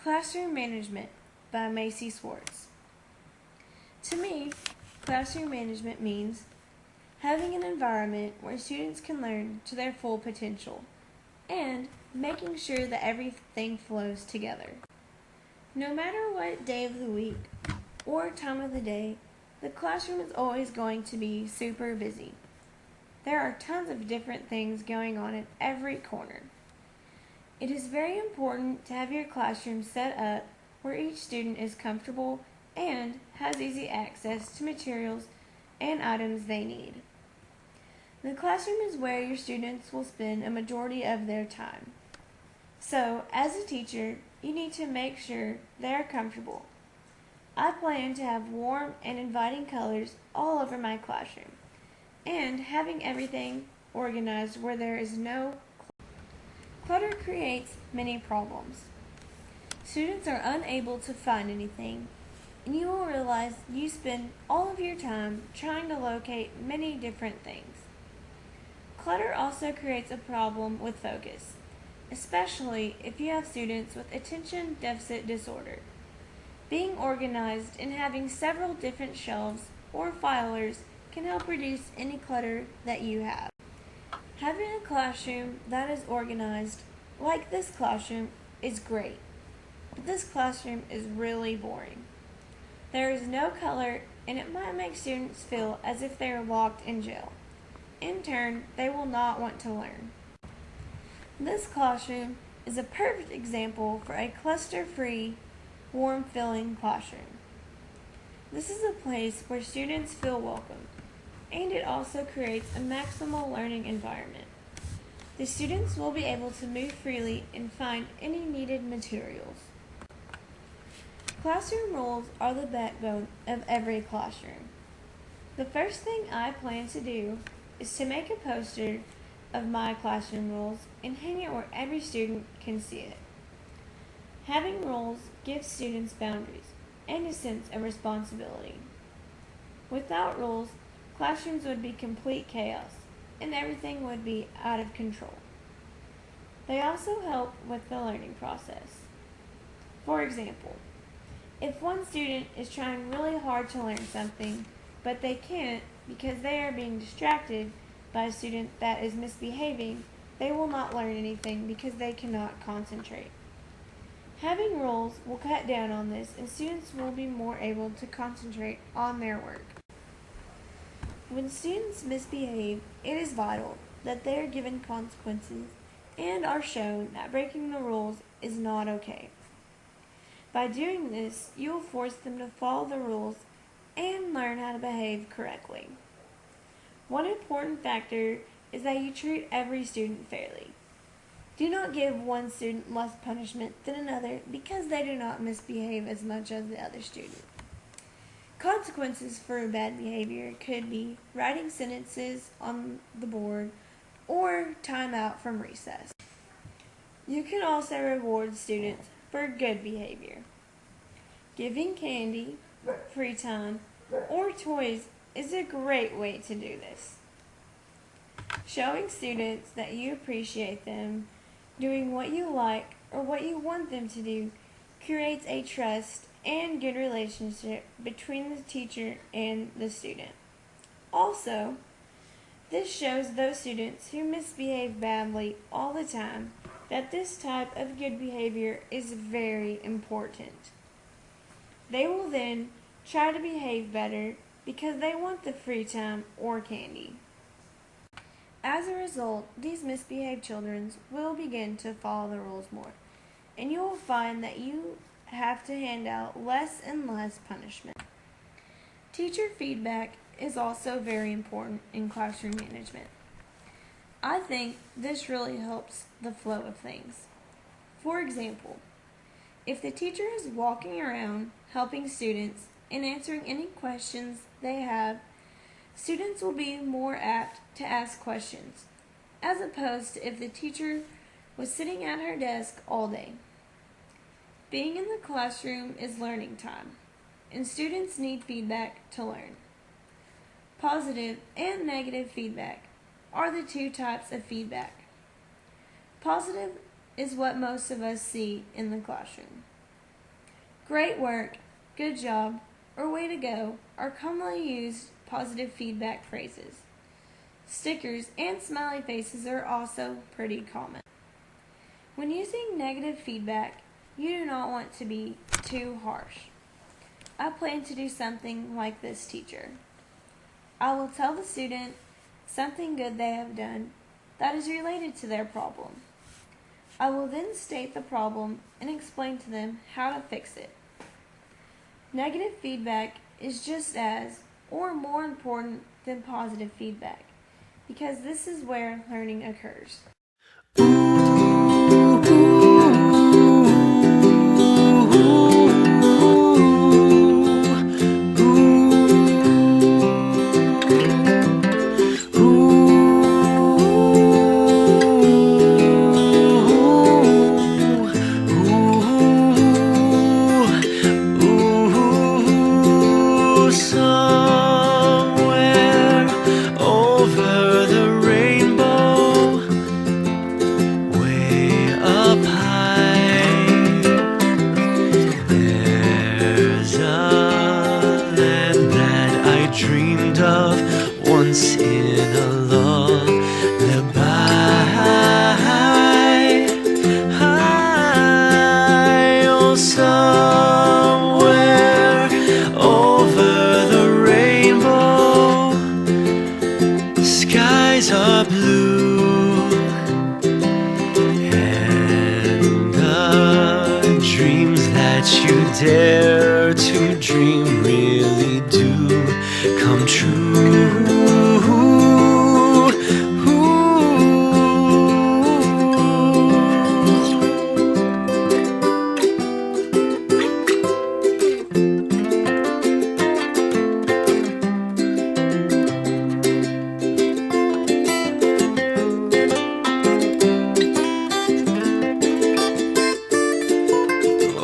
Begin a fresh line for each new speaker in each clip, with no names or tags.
Classroom Management by Macy Schwartz. To me, classroom management means having an environment where students can learn to their full potential and making sure that everything flows together. No matter what day of the week or time of the day, the classroom is always going to be super busy. There are tons of different things going on in every corner. It is very important to have your classroom set up where each student is comfortable and has easy access to materials and items they need. The classroom is where your students will spend a majority of their time. So, as a teacher, you need to make sure they are comfortable. I plan to have warm and inviting colors all over my classroom, and having everything organized where there is no clutter creates many problems. Students are unable to find anything, and you will realize you spend all of your time trying to locate many different things. Clutter also creates a problem with focus, especially if you have students with attention deficit disorder. Being organized and having several different shelves or filers can help reduce any clutter that you have. Having a classroom that is organized, like this classroom, is great, but this classroom is really boring. There is no color, and it might make students feel as if they are locked in jail. In turn, they will not want to learn. This classroom is a perfect example for a cluster-free, warm-feeling classroom. This is a place where students feel welcome, and it also creates a maximal learning environment. The students will be able to move freely and find any needed materials. Classroom rules are the backbone of every classroom. The first thing I plan to do is to make a poster of my classroom rules and hang it where every student can see it. Having rules gives students boundaries and a sense of responsibility. Without rules, classrooms would be complete chaos and everything would be out of control. They also help with the learning process. For example, if one student is trying really hard to learn something, but they can't because they are being distracted by a student that is misbehaving, they will not learn anything because they cannot concentrate. Having rules will cut down on this and students will be more able to concentrate on their work. When students misbehave, it is vital that they are given consequences and are shown that breaking the rules is not okay. By doing this, you will force them to follow the rules and learn how to behave correctly. One important factor is that you treat every student fairly. Do not give one student less punishment than another because they do not misbehave as much as the other student. Consequences for bad behavior could be writing sentences on the board or time out from recess. You can also reward students for good behavior. Giving candy, free time, or toys is a great way to do this. Showing students that you appreciate them doing what you like or what you want them to do creates a trust and good relationship between the teacher and the student. Also, this shows those students who misbehave badly all the time that this type of good behavior is very important. They will then try to behave better because they want the free time or candy. As a result, these misbehaved children will begin to follow the rules more, and you will find that you have to hand out less and less punishment. Teacher feedback is also very important in classroom management. I think this really helps the flow of things. For example, if the teacher is walking around helping students and answering any questions they have, students will be more apt to ask questions, as opposed to if the teacher was sitting at her desk all day. Being in the classroom is learning time, and students need feedback to learn. Positive and negative feedback are the two types of feedback. Positive is what most of us see in the classroom. Great work, good job, or way to go are commonly used positive feedback phrases. Stickers and smiley faces are also pretty common. When using negative feedback, you do not want to be too harsh. I plan to do something like this, teacher. I will tell the student something good they have done that is related to their problem. I will then state the problem and explain to them how to fix it. Negative feedback is just as or more important than positive feedback because this is where learning occurs.
Dreamed of once in a lullaby. Oh, somewhere over the rainbow, skies are blue, and the dreams that you dare to dream really do come true.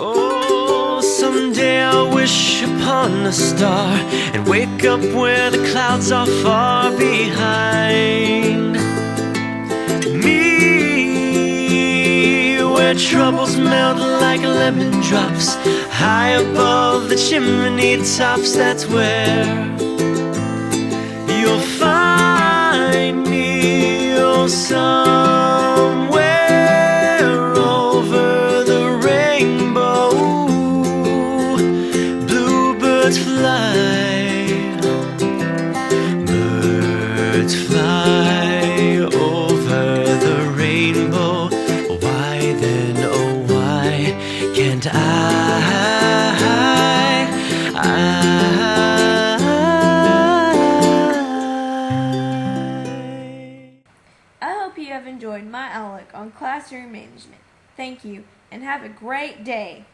Oh, someday I'll wish upon a star and wake up where the clouds are far behind me, where troubles melt like lemon drops high above the chimney tops. That's where you'll find me. Oh, somewhere over the rainbow, bluebirds fly. Birds fly over the rainbow. Why then, oh why can't I
hope you have enjoyed my outlook on classroom management. Thank you, and have a great day.